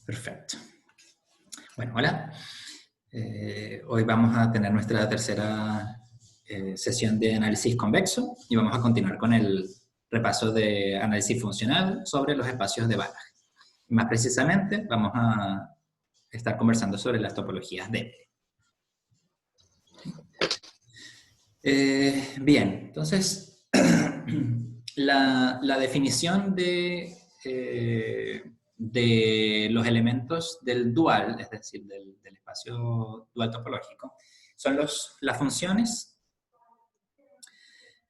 Perfecto. Bueno, hola. Hoy vamos a tener nuestra tercera sesión de análisis convexo y vamos a continuar con el repaso de análisis funcional sobre los espacios de Banach. Más precisamente, vamos a estar conversando sobre las topologías de bien, entonces, la definición de los elementos del dual, es decir, del espacio dual topológico, son las funciones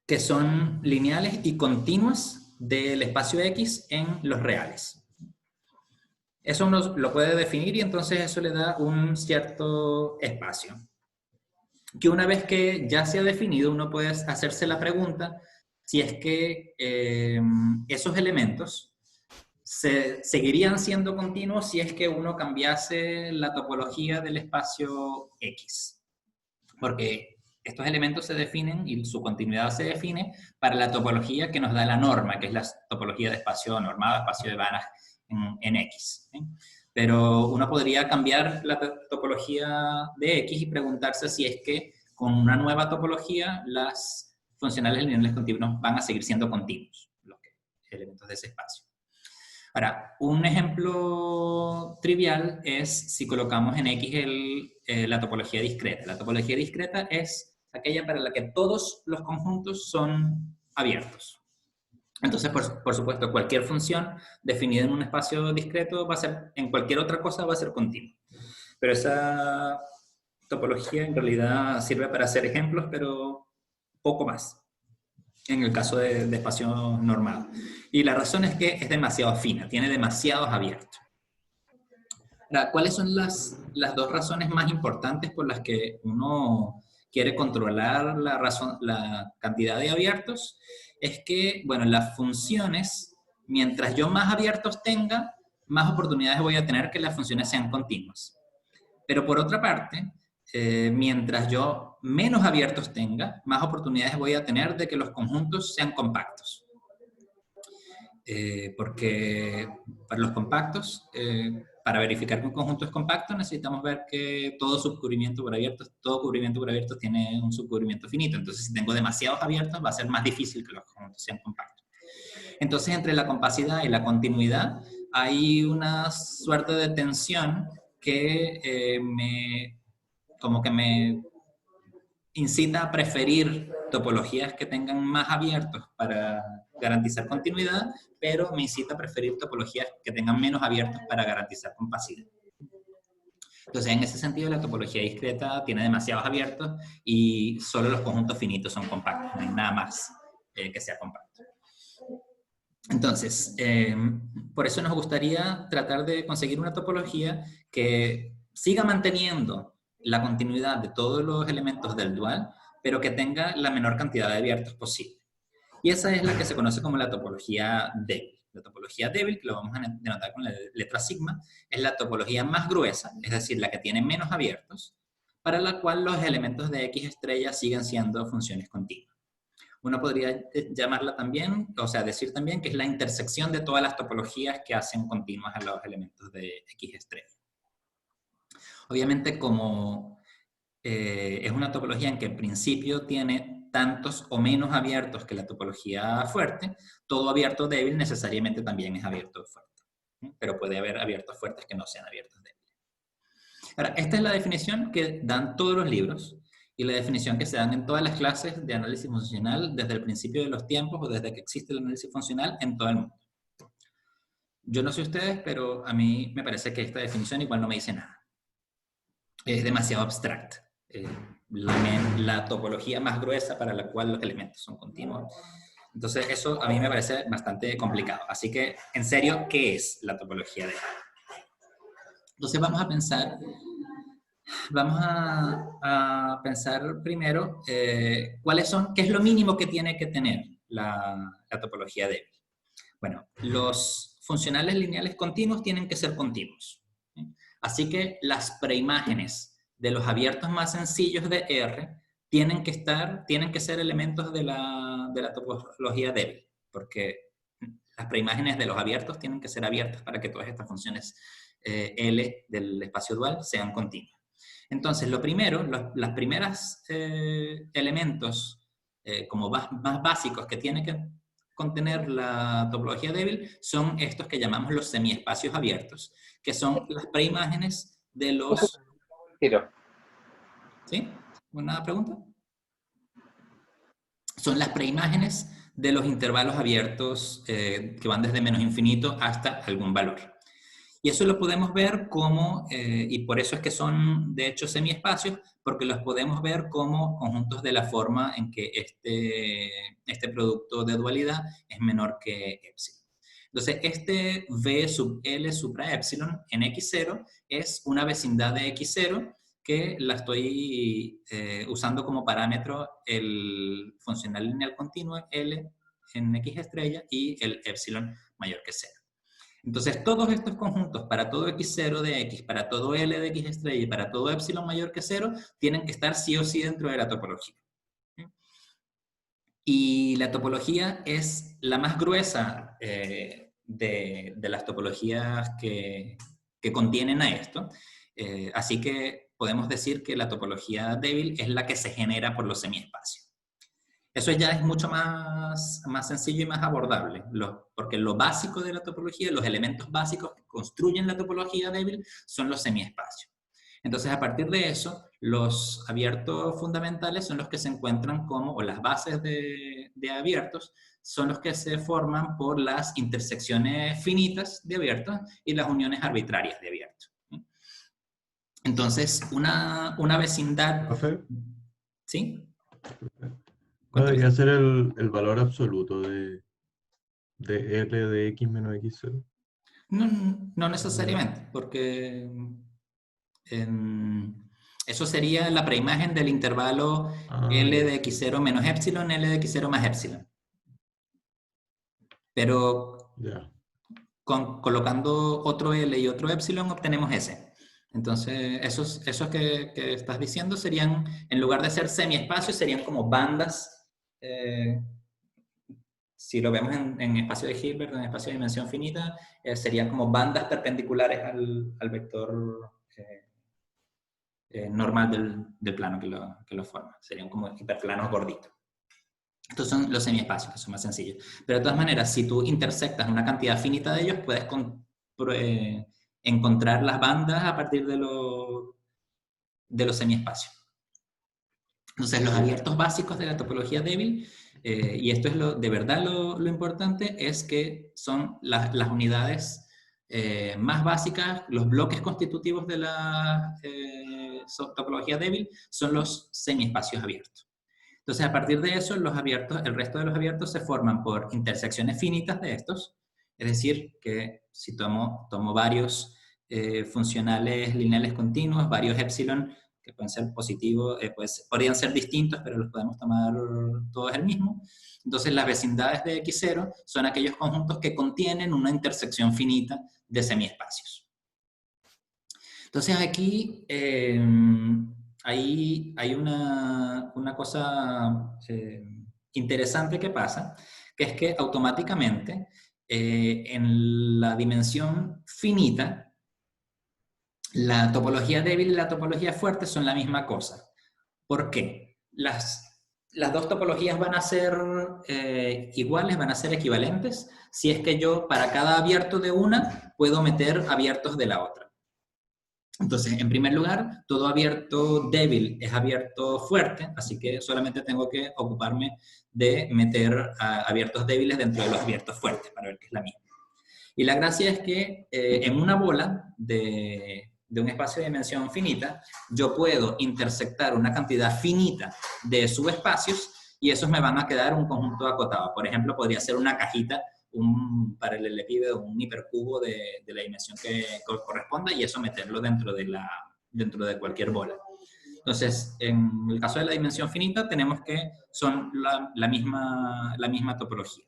que son lineales y continuas del espacio X en los reales. Eso uno lo puede definir y entonces eso le da un cierto espacio. Que una vez que ya se ha definido, uno puede hacerse la pregunta si es que esos elementos seguirían siendo continuos si es que uno cambiase la topología del espacio X. Porque estos elementos se definen y su continuidad se define para la topología que nos da la norma, que es la topología de espacio normado, espacio de Banach en X. ¿Sí? Pero uno podría cambiar la topología de X y preguntarse si es que con una nueva topología las funcionales lineales continuos van a seguir siendo continuos, los elementos de ese espacio. Ahora, un ejemplo trivial es si colocamos en X la topología discreta. La topología discreta es aquella para la que todos los conjuntos son abiertos. Entonces, por supuesto, cualquier función definida en un espacio discreto va a ser, en cualquier otra cosa va a ser continua. Pero esa topología en realidad sirve para hacer ejemplos, pero poco más, en el caso de espacio normado. Y la razón es que es demasiado fina, tiene demasiados abiertos. Ahora, ¿cuáles son las dos razones más importantes por las que uno quiere controlar la cantidad de abiertos? Es que, bueno, las funciones, mientras yo más abiertos tenga, más oportunidades voy a tener que las funciones sean continuas. Pero por otra parte, mientras yo menos abiertos tenga, más oportunidades voy a tener de que los conjuntos sean compactos. Porque para los compactos, para verificar que un conjunto es compacto, necesitamos ver que todo cubrimiento por abiertos tiene un subcubrimiento finito. Entonces, si tengo demasiados abiertos, va a ser más difícil que los conjuntos sean compactos. Entonces, entre la compacidad y la continuidad, hay una suerte de tensión que me incita a preferir topologías que tengan más abiertos para garantizar continuidad, pero me incita a preferir topologías que tengan menos abiertos para garantizar compacidad. Entonces, en ese sentido, la topología discreta tiene demasiados abiertos y solo los conjuntos finitos son compactos, no hay nada más que sea compacto. Entonces, por eso nos gustaría tratar de conseguir una topología que siga manteniendo la continuidad de todos los elementos del dual, pero que tenga la menor cantidad de abiertos posible. Y esa es la que se conoce como la topología débil. La topología débil, que lo vamos a denotar con la letra sigma, es la topología más gruesa, es decir, la que tiene menos abiertos, para la cual los elementos de X estrella siguen siendo funciones continuas. Uno podría llamarla también, o sea, decir también que es la intersección de todas las topologías que hacen continuas a los elementos de X estrella. Obviamente, como es una topología en que en principio tiene tantos o menos abiertos que la topología fuerte, todo abierto débil necesariamente también es abierto fuerte. Pero puede haber abiertos fuertes que no sean abiertos débiles. Ahora, esta es la definición que dan todos los libros y la definición que se dan en todas las clases de análisis funcional desde el principio de los tiempos o desde que existe el análisis funcional en todo el mundo. Yo no sé ustedes, pero a mí me parece que esta definición igual no me dice nada. Es demasiado abstracta. La topología más gruesa para la cual los elementos son continuos. Entonces, eso a mí me parece bastante complicado. Así que, en serio, ¿qué es la topología de Banach? Entonces, vamos a pensar primero qué es lo mínimo que tiene que tener la topología débil. Bueno, los funcionales lineales continuos tienen que ser continuos. ¿Sí? Así que las preimágenes de los abiertos más sencillos de R tienen que ser elementos de la topología débil, porque las preimágenes de los abiertos tienen que ser abiertas para que todas estas funciones L del espacio dual sean continuas. Entonces, lo primero, las primeras elementos como más básicos que tiene que contener la topología débil son estos que llamamos los semiespacios abiertos, que son las preimágenes de los... ¿Sí? ¿Una pregunta? Son las preimágenes de los intervalos abiertos que van desde menos infinito hasta algún valor. Y eso lo podemos ver como, y por eso es que son de hecho semiespacios, porque los podemos ver como conjuntos de la forma en que este producto de dualidad es menor que epsilon. Entonces, este V sub L supra epsilon en X0 es una vecindad de X0 que la estoy usando como parámetro el funcional lineal continuo L en X estrella y el epsilon mayor que 0. Entonces, todos estos conjuntos para todo x0 de x, para todo L de x estrella y para todo epsilon mayor que 0, tienen que estar sí o sí dentro de la topología. Y la topología es la más gruesa de las topologías que contienen a esto. Así que podemos decir que la topología débil es la que se genera por los semiespacios. Eso ya es mucho más sencillo y más abordable, porque lo básico de la topología, los elementos básicos que construyen la topología débil son los semiespacios. Entonces, a partir de eso, los abiertos fundamentales son los que se encuentran como, o las bases de abiertos, son los que se forman por las intersecciones finitas de abiertos y las uniones arbitrarias de abiertos. Entonces, una vecindad... ¿Profe? ¿Sí? ¿Cuál debería ser el valor absoluto de L de X menos X0? No necesariamente, porque eso sería la preimagen del intervalo L de X0 menos epsilon, L de X0 más epsilon. Pero colocando otro L y otro epsilon obtenemos S. Entonces, esos que estás diciendo serían, en lugar de ser semiespacios, serían como bandas. Si lo vemos en espacio de Hilbert, en espacio de dimensión finita, serían como bandas perpendiculares al vector normal del plano que lo forma. Serían como hiperplanos gorditos. Estos son los semiespacios, que son más sencillos. Pero de todas maneras, si tú intersectas una cantidad finita de ellos, puedes encontrar las bandas a partir de los semiespacios. Entonces, los abiertos básicos de la topología débil, y esto es de verdad lo importante, es que son las unidades más básicas, los bloques constitutivos de la topología débil son los semiespacios abiertos. Entonces, a partir de eso, el resto de los abiertos se forman por intersecciones finitas de estos, es decir, que si tomo varios funcionales lineales continuos, varios epsilon, que pueden ser positivos, podrían ser distintos, pero los podemos tomar todos el mismo. Entonces, las vecindades de X0 son aquellos conjuntos que contienen una intersección finita de semiespacios. Entonces, aquí hay una cosa interesante que pasa, que es que automáticamente en la dimensión finita, la topología débil y la topología fuerte son la misma cosa. ¿Por qué? Las dos topologías van a ser iguales, van a ser equivalentes, si es que yo para cada abierto de una puedo meter abiertos de la otra. Entonces, en primer lugar, todo abierto débil es abierto fuerte, así que solamente tengo que ocuparme de meter abiertos débiles dentro de los abiertos fuertes para ver que es la misma. Y la gracia es que en una bola de un espacio de dimensión finita, yo puedo intersectar una cantidad finita de subespacios y esos me van a quedar un conjunto acotado. Por ejemplo, podría ser una cajita, un paralelepípedo, un hipercubo de la dimensión que corresponda y eso meterlo dentro de cualquier bola. Entonces, en el caso de la dimensión finita, tenemos que son la misma topología.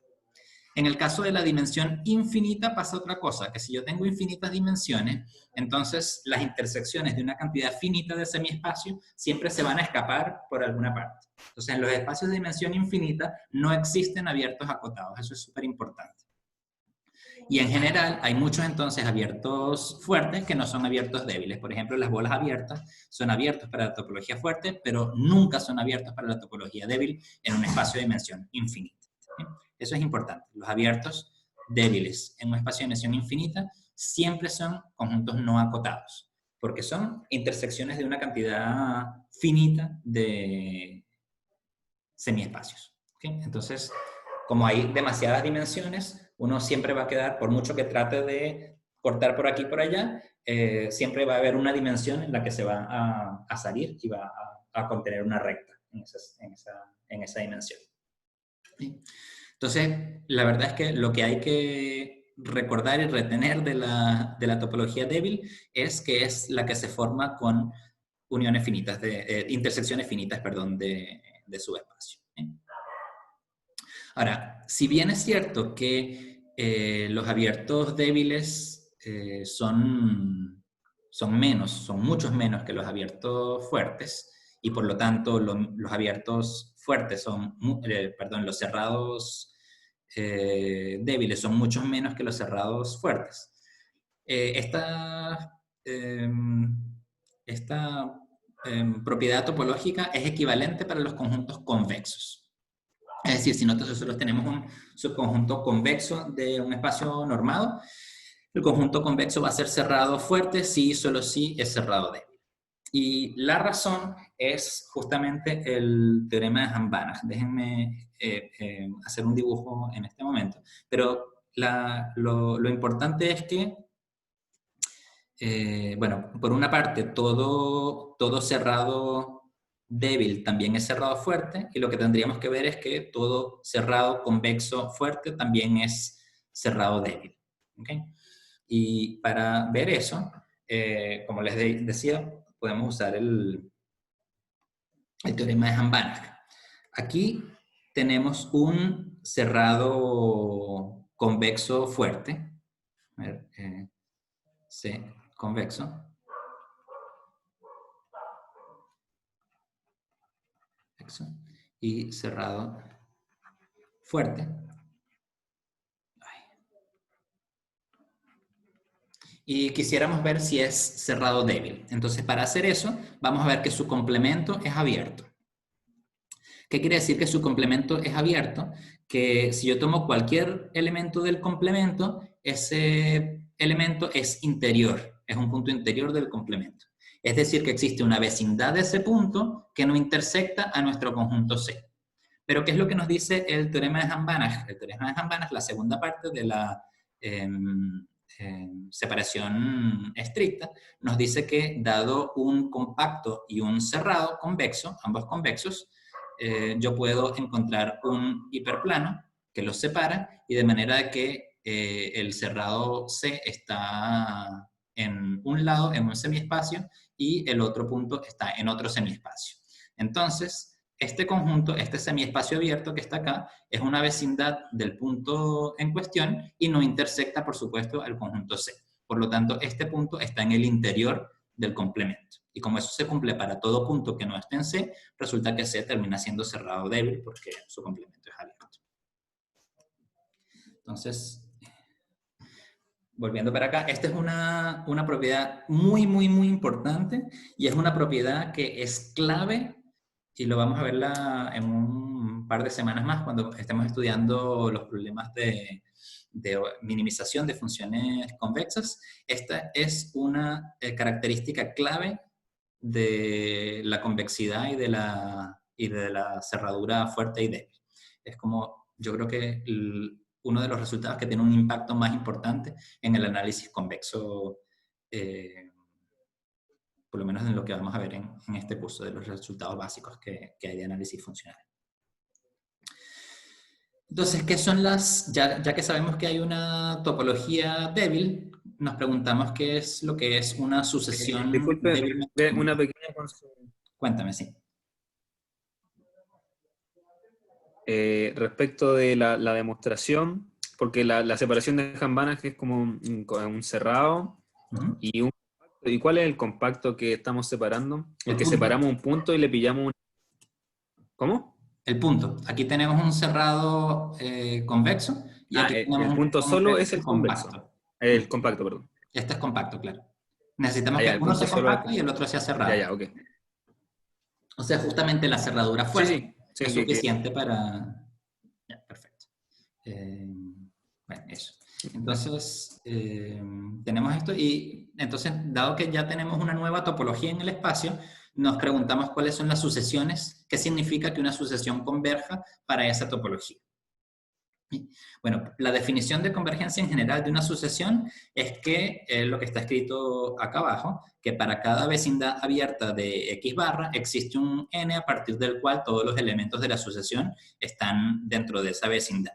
En el caso de la dimensión infinita pasa otra cosa, que si yo tengo infinitas dimensiones, entonces las intersecciones de una cantidad finita de semiespacios siempre se van a escapar por alguna parte. Entonces, en los espacios de dimensión infinita no existen abiertos acotados, eso es súper importante. Y en general hay muchos entonces abiertos fuertes que no son abiertos débiles. Por ejemplo, las bolas abiertas son abiertos para la topología fuerte, pero nunca son abiertos para la topología débil en un espacio de dimensión infinita. ¿Sí? Eso es importante. Los abiertos débiles en un espacio de dimensión infinita siempre son conjuntos no acotados, porque son intersecciones de una cantidad finita de semiespacios. ¿Okay? Entonces, como hay demasiadas dimensiones, uno siempre va a quedar, por mucho que trate de cortar por aquí y por allá, siempre va a haber una dimensión en la que se va a salir y va a contener una recta en esa dimensión. ¿Sí? Entonces, la verdad es que lo que hay que recordar y retener de la topología débil es que es la que se forma con uniones finitas, intersecciones finitas, perdón, de subespacio. ¿Sí? Ahora, si bien es cierto que los abiertos débiles son muchos menos que los abiertos fuertes, y por lo tanto los abiertos fuertes los cerrados débiles son muchos menos que los cerrados fuertes. Esta propiedad topológica es equivalente para los conjuntos convexos. Es decir, si nosotros tenemos un subconjunto convexo de un espacio normado, el conjunto convexo va a ser cerrado fuerte si y solo si es cerrado débil. Y la razón es justamente el teorema de Hahn-Banach. Déjenme hacer un dibujo en este momento. Pero lo importante es que, bueno, por una parte, todo cerrado débil también es cerrado fuerte, y lo que tendríamos que ver es que todo cerrado convexo fuerte también es cerrado débil. ¿Okay? Y para ver eso, como les decía, podemos usar el teorema de Hahn-Banach. Aquí tenemos un cerrado convexo fuerte. A ver, C, convexo. Y cerrado fuerte. Y quisiéramos ver si es cerrado débil. Entonces, para hacer eso, vamos a ver que su complemento es abierto. ¿Qué quiere decir que su complemento es abierto? Que si yo tomo cualquier elemento del complemento, ese elemento es interior, es un punto interior del complemento. Es decir, que existe una vecindad de ese punto que no intersecta a nuestro conjunto C. Pero ¿qué es lo que nos dice el teorema de Hahn-Banach? El teorema de Hahn-Banach, la segunda parte de la separación estricta, nos dice que dado un compacto y un cerrado convexo, ambos convexos, yo puedo encontrar un hiperplano que los separa, y de manera que el cerrado C está en un lado, en un semiespacio, y el otro punto está en otro semiespacio. Entonces, este conjunto, este semiespacio abierto que está acá, es una vecindad del punto en cuestión y no intersecta, por supuesto, al conjunto C. Por lo tanto, este punto está en el interior del complemento. Y como eso se cumple para todo punto que no esté en C, resulta que C termina siendo cerrado débil porque su complemento es abierto. Entonces, volviendo para acá, esta es una propiedad muy, muy, muy importante, y es una propiedad que es clave, y lo vamos a verla en un par de semanas más cuando estemos estudiando los problemas de minimización de funciones convexas. Esta es una característica clave de la convexidad y de la cerradura fuerte y débil. Es como, yo creo que uno de los resultados que tiene un impacto más importante en el análisis convexo, por lo menos en lo que vamos a ver en este curso, de los resultados básicos que hay de análisis funcional. Entonces, ¿qué son ya que sabemos que hay una topología débil, nos preguntamos qué es lo que es una sucesión débil? Una pequeña consulta. Cuéntame, sí. Respecto de la demostración, porque la separación de Hahn-Banach es como un cerrado y un compacto. ¿Y cuál es el compacto que estamos separando? El que separamos un punto y le pillamos un... ¿Cómo? El punto. Aquí tenemos un cerrado convexo Y aquí el tenemos punto solo es el compacto. convexo. El compacto, perdón. Este es compacto, claro. Necesitamos Ya, que el uno punto sea solo compacto y el otro sea cerrado. Ya, ok. O sea, justamente la cerradura fuerte Sí, es suficiente para... Ya, perfecto. Bueno, eso. Entonces, tenemos esto y entonces, dado que ya tenemos una nueva topología en el espacio, nos preguntamos cuáles son las sucesiones, qué significa que una sucesión converja para esa topología. Bueno, la definición de convergencia en general de una sucesión es que lo que está escrito acá abajo, que para cada vecindad abierta de X barra existe un n a partir del cual todos los elementos de la sucesión están dentro de esa vecindad.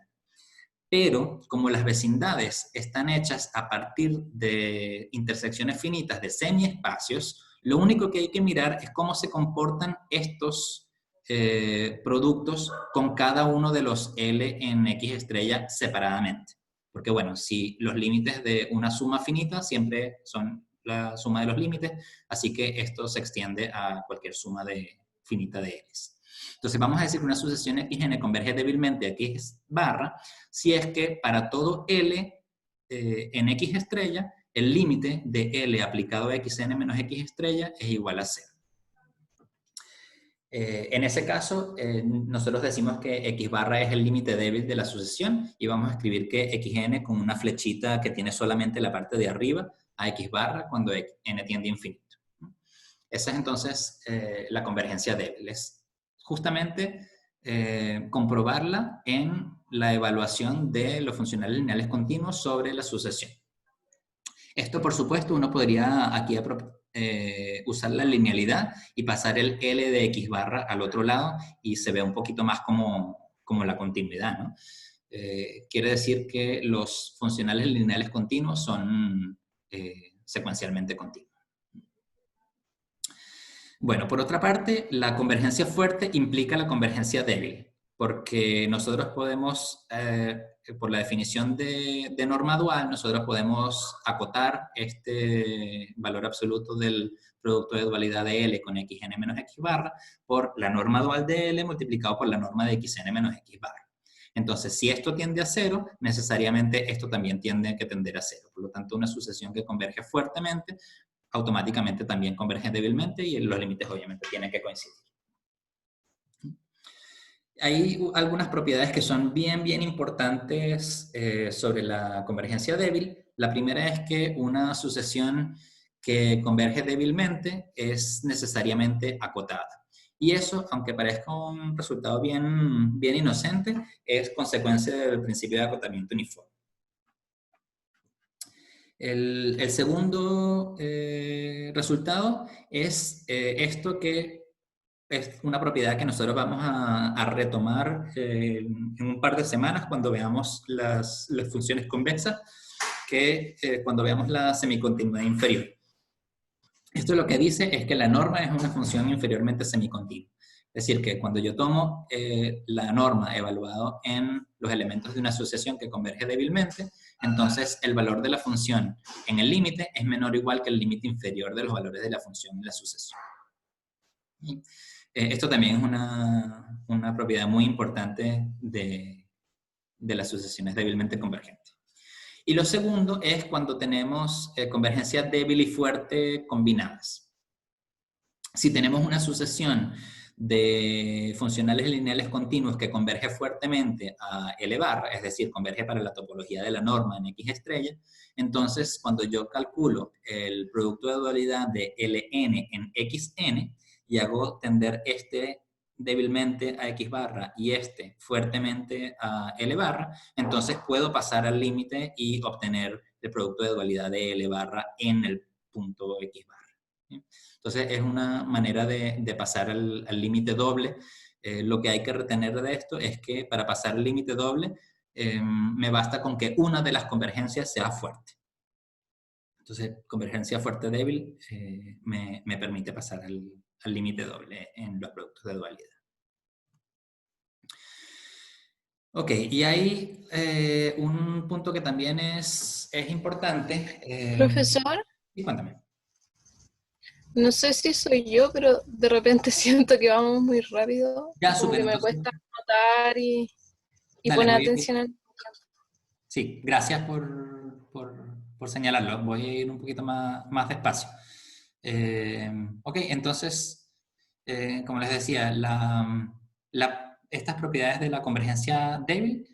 Pero como las vecindades están hechas a partir de intersecciones finitas de semiespacios, lo único que hay que mirar es cómo se comportan estos productos con cada uno de los L en X estrella separadamente. Porque bueno, si los límites de una suma finita siempre son la suma de los límites, así que esto se extiende a cualquier suma finita de L's. Entonces vamos a decir que una sucesión XN converge débilmente a X barra si es que para todo L en X estrella, el límite de L aplicado a XN menos X estrella es igual a 0. En ese caso, nosotros decimos que X barra es el límite débil de la sucesión y vamos a escribir que XN con una flechita que tiene solamente la parte de arriba a X barra cuando N tiende a infinito. Esa es entonces la convergencia débil. Es justamente comprobarla en la evaluación de los funcionales lineales continuos sobre la sucesión. Esto, por supuesto, uno podría aquí usar la linealidad y pasar el L de X barra al otro lado y se ve un poquito más como la continuidad, ¿no? Quiere decir que los funcionales lineales continuos son secuencialmente continuos. Bueno, por otra parte, la convergencia fuerte implica la convergencia débil, porque nosotros podemos, por la definición de norma dual, nosotros podemos acotar este valor absoluto del producto de dualidad de L con XN menos X barra por la norma dual de L multiplicado por la norma de XN menos X barra. Entonces, si esto tiende a 0, necesariamente esto también tiende a tender a 0. Por lo tanto, una sucesión que converge fuertemente automáticamente también convergen débilmente y los límites obviamente tienen que coincidir. Hay algunas propiedades que son bien importantes sobre la convergencia débil. La primera es que una sucesión que converge débilmente es necesariamente acotada. Y eso, aunque parezca un resultado bien inocente, es consecuencia del principio de acotamiento uniforme. El segundo resultado es esto que es una propiedad que nosotros vamos a retomar en un par de semanas cuando veamos las funciones convexas, cuando veamos la semicontinuidad inferior. Esto lo que dice es que la norma es una función inferiormente semicontinua. Es decir, que cuando yo tomo la norma evaluado en los elementos de una asociación que converge débilmente, entonces el valor de la función en el límite es menor o igual que el límite inferior de los valores de la función en la sucesión. Esto también es una propiedad muy importante de las sucesiones débilmente convergentes. Y lo segundo es cuando tenemos convergencia débil y fuerte combinadas. Si tenemos una sucesión de funcionales lineales continuos que converge fuertemente a L barra, es decir, converge para la topología de la norma en X estrella, entonces cuando yo calculo el producto de dualidad de Ln en Xn y hago tender este débilmente a X barra y este fuertemente a L barra, entonces puedo pasar al límite y obtener el producto de dualidad de L barra en el punto X barra. Entonces es una manera de pasar al límite doble. Lo que hay que retener de esto es que para pasar al límite doble me basta con que una de las convergencias sea fuerte. Entonces convergencia fuerte débil me permite pasar al límite doble en los productos de dualidad. Ok, y hay un punto que también es importante. Profesor, Y cuéntame. no sé si soy yo, pero de repente siento que vamos muy rápido. Ya, Como súper, que me entonces, cuesta notar y dale, poner atención al... Sí, gracias por señalarlo. Voy a ir un poquito más despacio. Ok, entonces, como les decía, estas propiedades de la convergencia débil,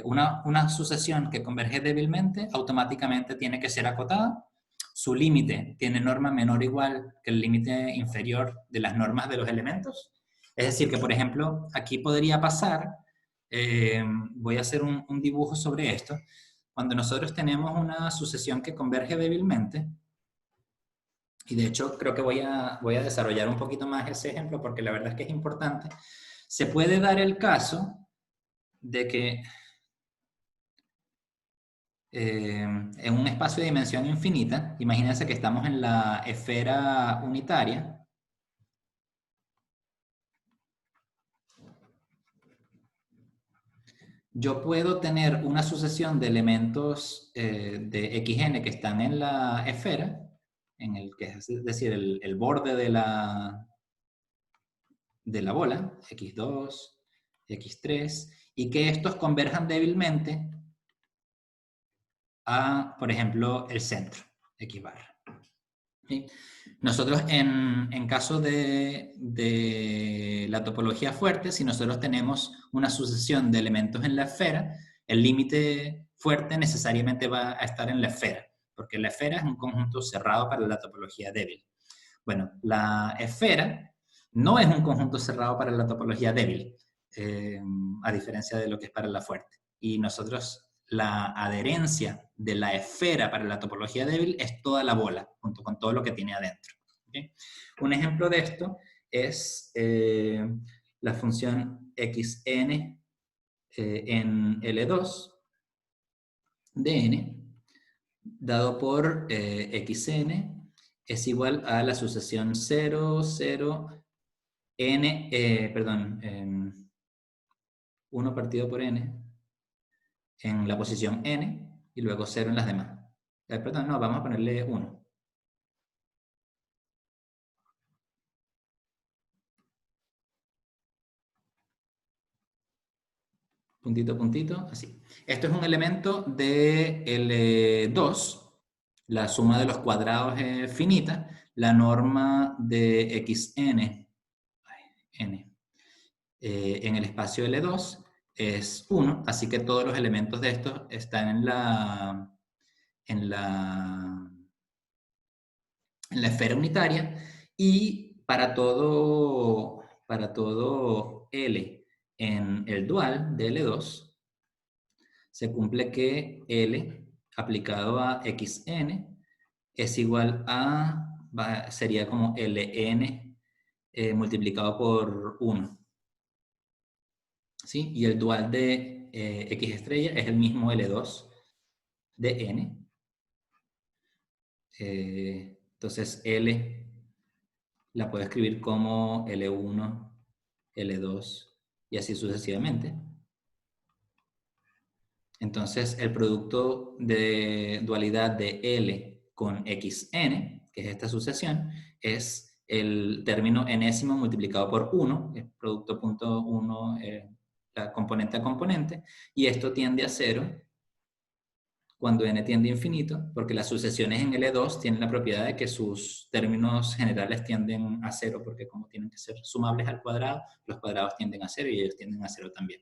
una sucesión que converge débilmente automáticamente tiene que ser acotada. Su límite tiene norma menor o igual que el límite inferior de las normas de los elementos. Es decir, que por ejemplo, aquí podría pasar, voy a hacer un dibujo sobre esto. Cuando nosotros tenemos una sucesión que converge débilmente, y de hecho creo que voy a desarrollar un poquito más ese ejemplo porque la verdad es que es importante, se puede dar el caso de que en un espacio de dimensión infinita, imagínense que estamos en la esfera unitaria, yo puedo tener una sucesión de elementos de xn que están en la esfera, es decir, el borde de la bola, x2, x3, y que estos converjan débilmente a, por ejemplo, el centro, x barra. ¿Sí? Nosotros, en caso de la topología fuerte, si nosotros tenemos una sucesión de elementos en la esfera, el límite fuerte necesariamente va a estar en la esfera, porque la esfera es un conjunto cerrado para la topología débil. Bueno, la esfera no es un conjunto cerrado para la topología débil, a diferencia de lo que es para la fuerte. Y nosotros, la adherencia de la esfera para la topología débil es toda la bola, junto con todo lo que tiene adentro. ¿Okay? Un ejemplo de esto es la función xn en L2 de n, dado por xn es igual a la sucesión 0, 0, n, 1 partido por n en la posición n y luego 0 en las demás. Perdón, no, vamos a ponerle 1. Puntito, puntito, así. Esto es un elemento de L2. La suma de los cuadrados es finita. La norma de xn n, en el espacio L2 es 1, así que todos los elementos de estos están en la esfera unitaria, y para todo L en el dual de L2 se cumple que L aplicado a xn es igual a, sería como Ln multiplicado por 1. ¿Sí? Y el dual de x estrella es el mismo L2 de n. Entonces L la puedo escribir como L1, L2 y así sucesivamente. Entonces el producto de dualidad de L con xn, que es esta sucesión, es el término enésimo multiplicado por 1, el producto punto 1, la componente a componente, y esto tiende a 0 cuando n tiende a infinito, porque las sucesiones en L2 tienen la propiedad de que sus términos generales tienden a 0, porque como tienen que ser sumables al cuadrado, los cuadrados tienden a 0 y ellos tienden a 0 también.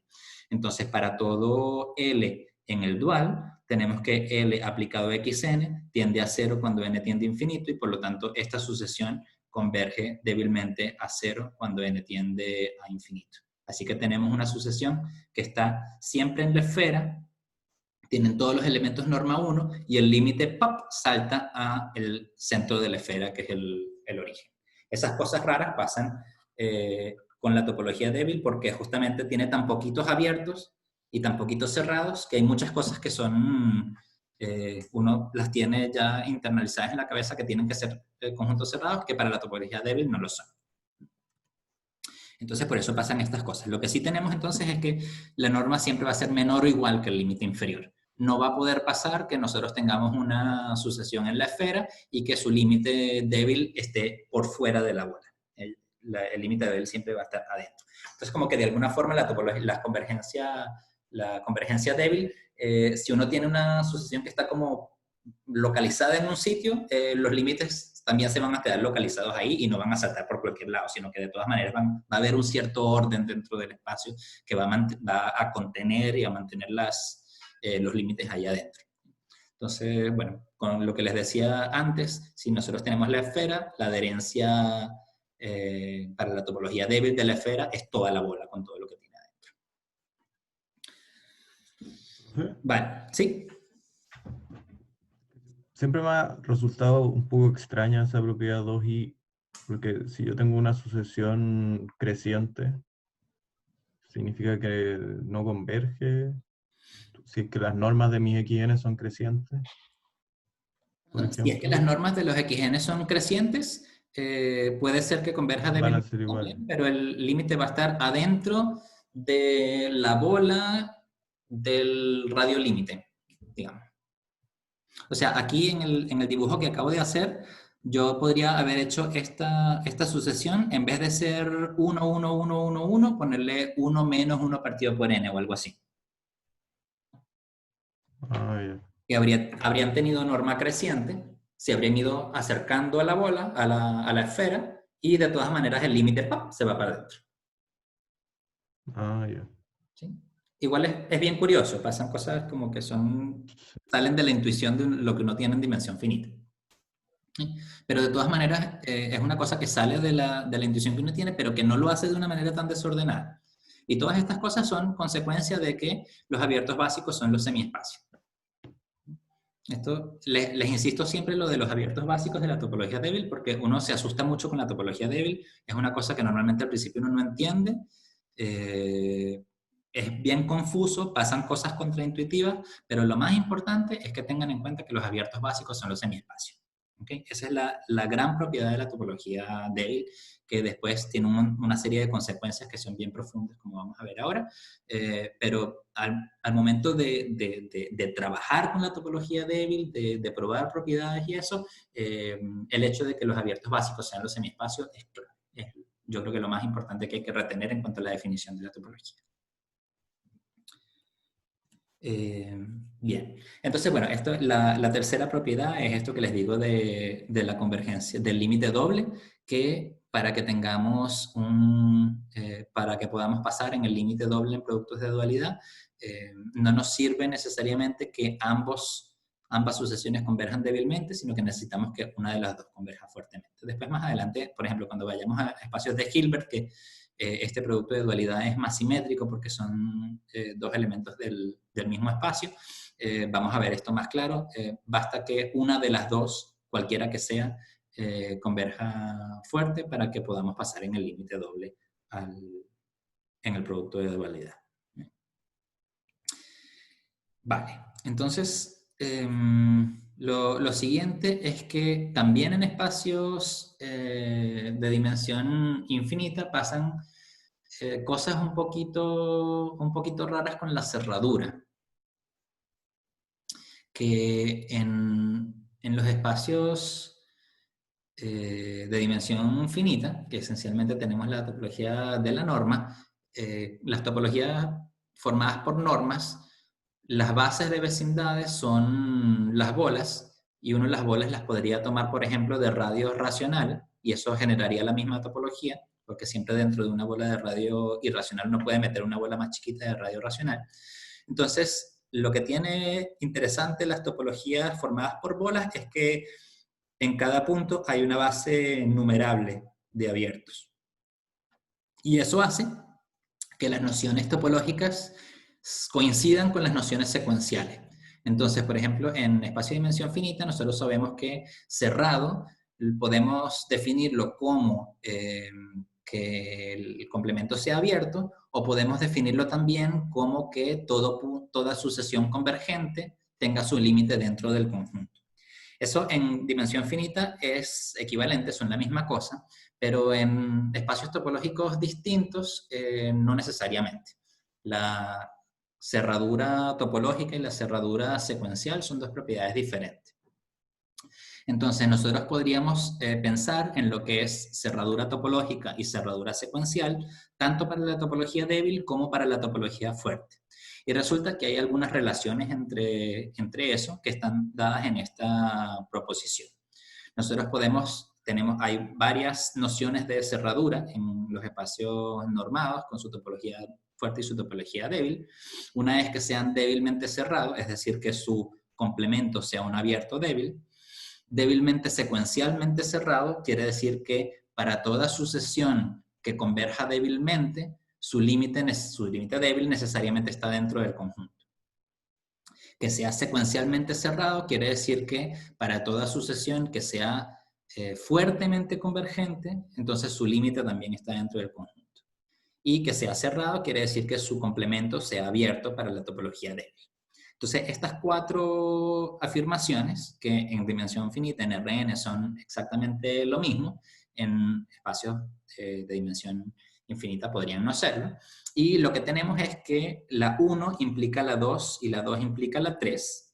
Entonces, para todo L en el dual, tenemos que L aplicado a xn tiende a 0 cuando n tiende a infinito, y por lo tanto esta sucesión converge débilmente a 0 cuando n tiende a infinito. Así que tenemos una sucesión que está siempre en la esfera, tienen todos los elementos norma 1 y el límite ¡pop! Salta al centro de la esfera, que es el origen. Esas cosas raras pasan con la topología débil porque justamente tiene tan poquitos abiertos y tan poquitos cerrados que hay muchas cosas que son, uno las tiene ya internalizadas en la cabeza que tienen que ser conjuntos cerrados, que para la topología débil no lo son. Entonces, por eso pasan estas cosas. Lo que sí tenemos entonces es que la norma siempre va a ser menor o igual que el límite inferior. No va a poder pasar que nosotros tengamos una sucesión en la esfera y que su límite débil esté por fuera de la bola. El límite débil siempre va a estar adentro. Entonces, como que de alguna forma la convergencia la convergencia débil, si uno tiene una sucesión que está como localizada en un sitio, los límites también se van a quedar localizados ahí y no van a saltar por cualquier lado, sino que de todas maneras va a haber un cierto orden dentro del espacio que va a contener y a mantener los límites ahí adentro. Entonces, bueno, con lo que les decía antes, si nosotros tenemos la esfera, la adherencia para la topología débil de la esfera es toda la bola con todo lo que tiene adentro. Vale, ¿sí? Siempre me ha resultado un poco extraña esa propiedad 2i, porque si yo tengo una sucesión creciente, significa que no converge, si es que las normas de mis xn son crecientes. Por ejemplo, si es que las normas de los xn son crecientes, puede ser que converja van a débilmente ser iguales. también, pero el límite va a estar adentro de la bola del radio límite, digamos. O sea, aquí en el dibujo que acabo de hacer, yo podría haber hecho esta sucesión, en vez de ser 1, 1, 1, 1, 1, ponerle 1 menos 1 partido por n o algo así. Ah, ya. Que habrían tenido norma creciente, se habrían ido acercando a la bola, a la esfera, y de todas maneras el límite se va para adentro. Ah, ya. ¿Sí? Igual es bien curioso, pasan cosas como que salen de la intuición de lo que uno tiene en dimensión finita. ¿Sí? Pero de todas maneras es una cosa que sale de la intuición que uno tiene, pero que no lo hace de una manera tan desordenada. Y todas estas cosas son consecuencia de que los abiertos básicos son los semiespacios. Esto, les insisto siempre lo de los abiertos básicos de la topología débil, porque uno se asusta mucho con la topología débil, es una cosa que normalmente al principio uno no entiende, es bien confuso, pasan cosas contraintuitivas, pero lo más importante es que tengan en cuenta que los abiertos básicos son los semiespacios. ¿Okay? Esa es la gran propiedad de la topología débil, que después tiene una serie de consecuencias que son bien profundas, como vamos a ver ahora, pero al momento de trabajar con la topología débil, de probar propiedades y eso, el hecho de que los abiertos básicos sean los semiespacios es yo creo que lo más importante que hay que retener en cuanto a la definición de la topología. Bien, entonces bueno, la tercera propiedad es esto que les digo de la convergencia, del límite doble, que para que tengamos para que podamos pasar en el límite doble en productos de dualidad, no nos sirve necesariamente que ambas sucesiones converjan débilmente, sino que necesitamos que una de las dos converja fuertemente. Después más adelante, por ejemplo, cuando vayamos a espacios de Hilbert, que este producto de dualidad es más simétrico porque son dos elementos del mismo espacio, vamos a ver esto más claro. Basta que una de las dos, cualquiera que sea, converja fuerte para que podamos pasar en el límite doble en el producto de dualidad. Vale, entonces lo siguiente es que también en espacios de dimensión infinita pasan cosas un poquito raras con la cerradura. Que en los espacios de dimensión finita, que esencialmente tenemos la topología de la norma, las topologías formadas por normas, las bases de vecindades son las bolas, y uno las bolas las podría tomar, por ejemplo, de radio racional, y eso generaría la misma topología, porque siempre dentro de una bola de radio irracional uno puede meter una bola más chiquita de radio racional. Entonces, lo que tiene interesante las topologías formadas por bolas es que en cada punto hay una base numerable de abiertos. Y eso hace que las nociones topológicas coincidan con las nociones secuenciales. Entonces, por ejemplo, en espacio de dimensión finita, nosotros sabemos que cerrado podemos definirlo como que el complemento sea abierto, o podemos definirlo también como que toda sucesión convergente tenga su límite dentro del conjunto. Eso en dimensión finita es equivalente, son la misma cosa, pero en espacios topológicos distintos no necesariamente. La cerradura topológica y la cerradura secuencial son dos propiedades diferentes. Entonces nosotros podríamos pensar en lo que es cerradura topológica y cerradura secuencial, tanto para la topología débil como para la topología fuerte. Y resulta que hay algunas relaciones entre eso que están dadas en esta proposición. Nosotros hay varias nociones de cerradura en los espacios normados con su topología fuerte y su topología débil. Una es que sean débilmente cerrados, es decir, que su complemento sea un abierto débil. Débilmente secuencialmente cerrado quiere decir que para toda sucesión que converja débilmente, su límite débil necesariamente está dentro del conjunto. Que sea secuencialmente cerrado quiere decir que para toda sucesión que sea fuertemente convergente, entonces su límite también está dentro del conjunto. Y que sea cerrado quiere decir que su complemento sea abierto para la topología débil. Entonces, estas 4 afirmaciones, que en dimensión finita, en Rn, son exactamente lo mismo, en espacios de dimensión infinita podrían no serlo. Y lo que tenemos es que la 1 implica la 2 y la 2 implica la 3.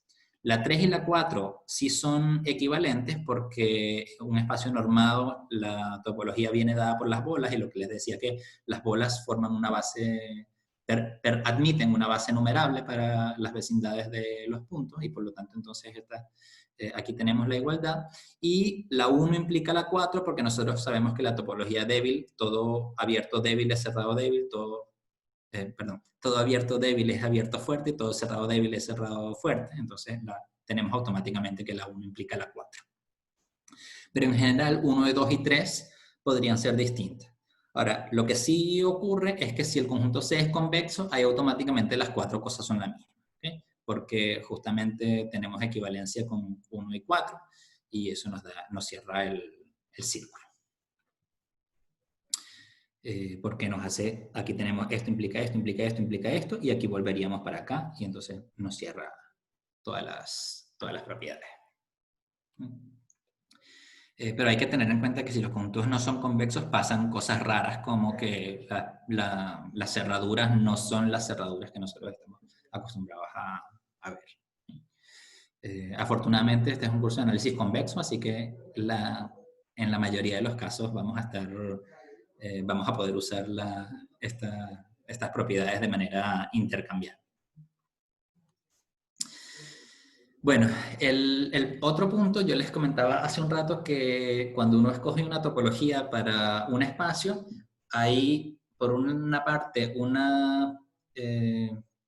La 3 y la 4 sí son equivalentes porque un espacio normado, la topología viene dada por las bolas, y lo que les decía que las bolas forman una base, admiten una base numerable para las vecindades de los puntos, y por lo tanto entonces aquí tenemos la igualdad. Y la 1 implica la 4 porque nosotros sabemos que la topología débil, todo abierto débil es cerrado débil, todo abierto débil es abierto fuerte, y todo cerrado débil es cerrado fuerte. Entonces tenemos automáticamente que la 1 implica la 4. Pero en general 1, 2 y 3 podrían ser distintas. Ahora, lo que sí ocurre es que si el conjunto C es convexo, ahí automáticamente las 4 cosas son las mismas, ¿okay? Porque justamente tenemos equivalencia con 1 y 4, y eso nos cierra el círculo. Porque nos hace, aquí tenemos esto implica esto, implica esto, implica esto, y aquí volveríamos para acá, y entonces nos cierra todas las propiedades. Pero hay que tener en cuenta que si los conjuntos no son convexos, pasan cosas raras, como que las cerraduras no son las cerraduras que nosotros estamos acostumbrados a ver. Afortunadamente, este es un curso de análisis convexo, así que en la mayoría de los casos vamos a poder usar estas propiedades de manera intercambiable. Bueno, el otro punto, yo les comentaba hace un rato que cuando uno escoge una topología para un espacio, hay por una parte una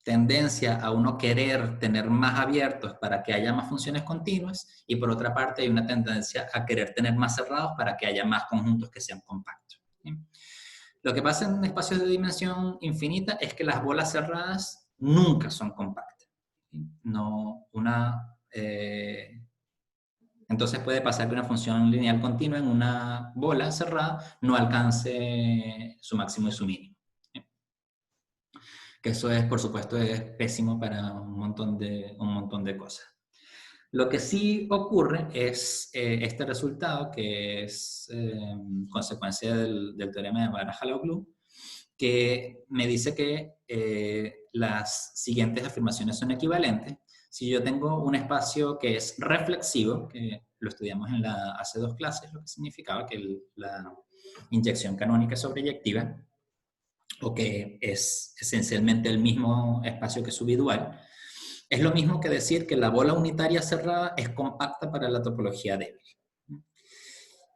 tendencia a uno querer tener más abiertos para que haya más funciones continuas, y por otra parte hay una tendencia a querer tener más cerrados para que haya más conjuntos que sean compactos. ¿Sí? Lo que pasa en espacios de dimensión infinita es que las bolas cerradas nunca son compactas. Entonces puede pasar que una función lineal continua en una bola cerrada no alcance su máximo y su mínimo. Que eso es, por supuesto, es pésimo para un montón de cosas. Lo que sí ocurre es este resultado, que es consecuencia del teorema de Van-Haloglu, que me dice que las siguientes afirmaciones son equivalentes. Si yo tengo un espacio que es reflexivo, que lo estudiamos hace 2 clases, lo que significaba que la inyección canónica es sobreyectiva, o que es esencialmente el mismo espacio que su bidual, es lo mismo que decir que la bola unitaria cerrada es compacta para la topología débil.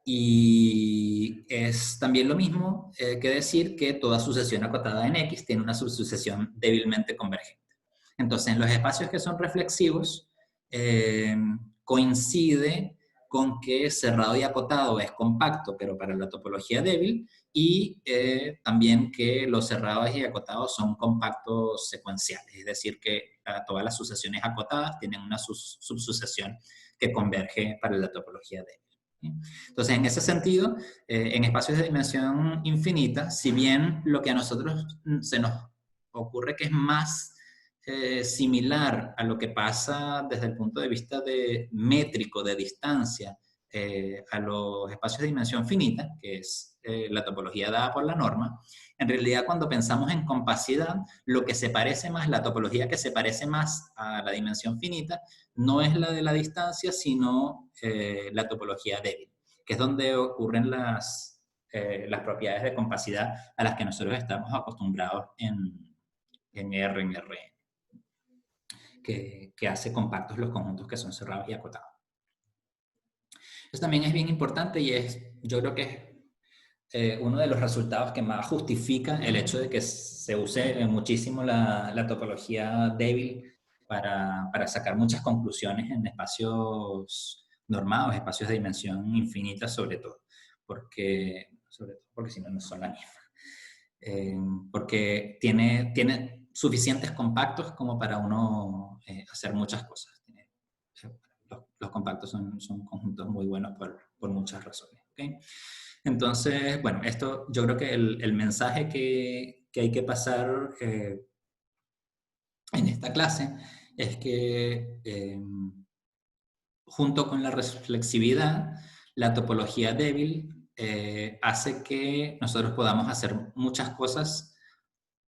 Y es también lo mismo que decir que toda sucesión acotada en X tiene una subsucesión débilmente convergente. Entonces, en los espacios que son reflexivos, coincide con que cerrado y acotado es compacto, pero para la topología débil, y también que los cerrados y acotados son compactos secuenciales, es decir, que todas las sucesiones acotadas tienen una subsucesión que converge para la topología débil. Entonces, en ese sentido, en espacios de dimensión infinita, si bien lo que a nosotros se nos ocurre que es más similar a lo que pasa desde el punto de vista métrico de distancia a los espacios de dimensión finita, que es la topología dada por la norma, en realidad cuando pensamos en compacidad, lo que se parece más, la topología que se parece más a la dimensión finita, no es la de la distancia, sino la topología débil, que es donde ocurren las propiedades de compacidad a las que nosotros estamos acostumbrados en R, en Rn. que hace compactos los conjuntos que son cerrados y acotados. Eso también es bien importante y yo creo que es uno de los resultados que más justifica el hecho de que se use muchísimo la topología débil para sacar muchas conclusiones en espacios normados, espacios de dimensión infinita sobre todo, porque si no, no son la misma. Porque tiene suficientes compactos como para uno hacer muchas cosas. Los compactos son conjuntos muy buenos por muchas razones. ¿Okay? Entonces, bueno, esto yo creo que el mensaje que hay que pasar en esta clase es que junto con la reflexividad, la topología débil hace que nosotros podamos hacer muchas cosas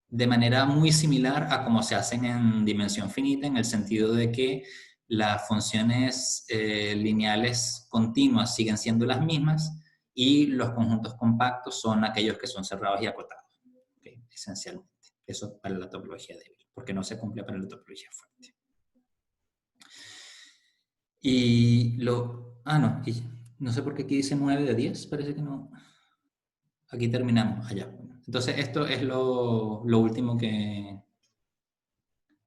de manera muy similar a como se hacen en dimensión finita, en el sentido de que las funciones lineales continuas siguen siendo las mismas y los conjuntos compactos son aquellos que son cerrados y acotados, ¿okay? Esencialmente. Eso para la topología débil, porque no se cumple para la topología fuerte. Y no sé por qué aquí dice 9 de 10, parece que no. Aquí terminamos, allá. Entonces esto es lo último que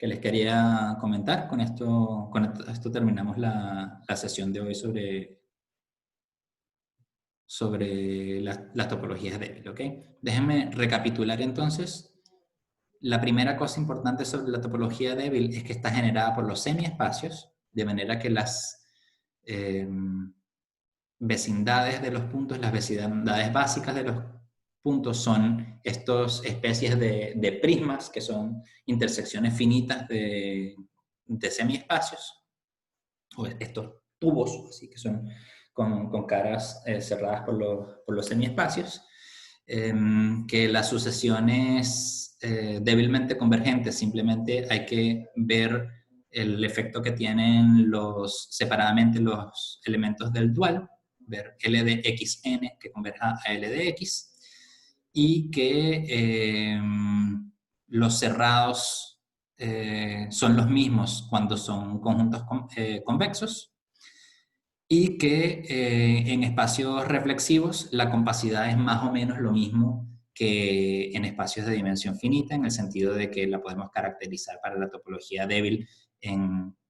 les quería comentar. Con esto terminamos la sesión de hoy sobre las topologías débiles, ¿ok? Déjenme recapitular entonces. La primera cosa importante sobre la topología débil es que está generada por los semiespacios, de manera que las vecindades de los puntos, las vecindades básicas de los puntos son estas especies de prismas, que son intersecciones finitas de semiespacios, o estos tubos, así que son con caras cerradas por los semiespacios, que las sucesiones débilmente convergentes, simplemente hay que ver el efecto que tienen separadamente los elementos del dual, ver L de xn que converja a L de x, y que los cerrados son los mismos cuando son conjuntos convexos, y que en espacios reflexivos la compacidad es más o menos lo mismo que en espacios de dimensión finita, en el sentido de que la podemos caracterizar para la topología débil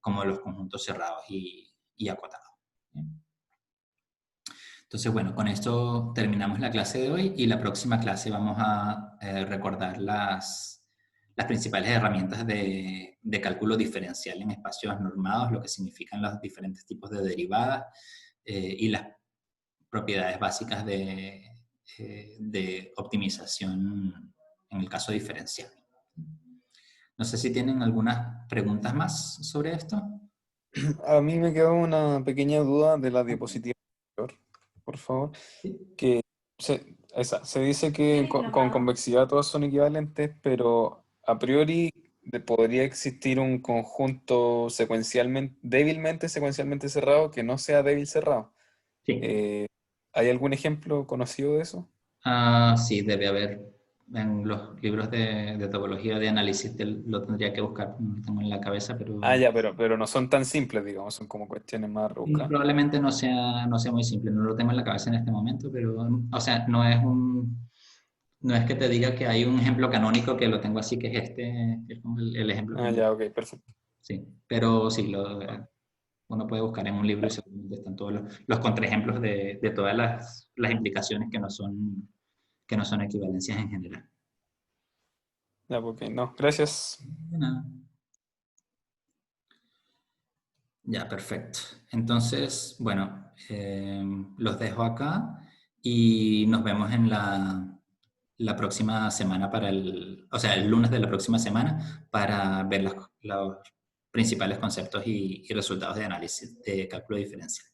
como los conjuntos cerrados y acotados. Entonces, bueno, con esto terminamos la clase de hoy y la próxima clase vamos a recordar las principales herramientas de cálculo diferencial en espacios normados, lo que significan los diferentes tipos de derivadas y las propiedades básicas de optimización en el caso diferencial. No sé si tienen algunas preguntas más sobre esto. A mí me quedó una pequeña duda de la diapositiva anterior, por favor. Sí. Que se dice que con convexidad todas son equivalentes, pero a priori podría existir un conjunto débilmente secuencialmente cerrado que no sea débil cerrado. Sí. ¿Hay algún ejemplo conocido de eso? Sí, debe haber. En los libros de topología de análisis lo tendría que buscar, no lo tengo en la cabeza, pero... Ya, pero no son tan simples, digamos, son como cuestiones más rebuscadas. Probablemente no sea muy simple, no lo tengo en la cabeza en este momento, pero, o sea, no es que te diga que hay un ejemplo canónico que lo tengo así, que es que es como el ejemplo. Ya, ok, perfecto. Sí, pero sí, uno puede buscar en un libro y seguramente están todos los contraejemplos de todas las implicaciones que no son equivalencias en general. Ya, ok, no, gracias. De nada. Ya, perfecto. Entonces, bueno, los dejo acá y nos vemos en la próxima semana el lunes de la próxima semana para ver los principales conceptos y resultados de análisis de cálculo diferencial.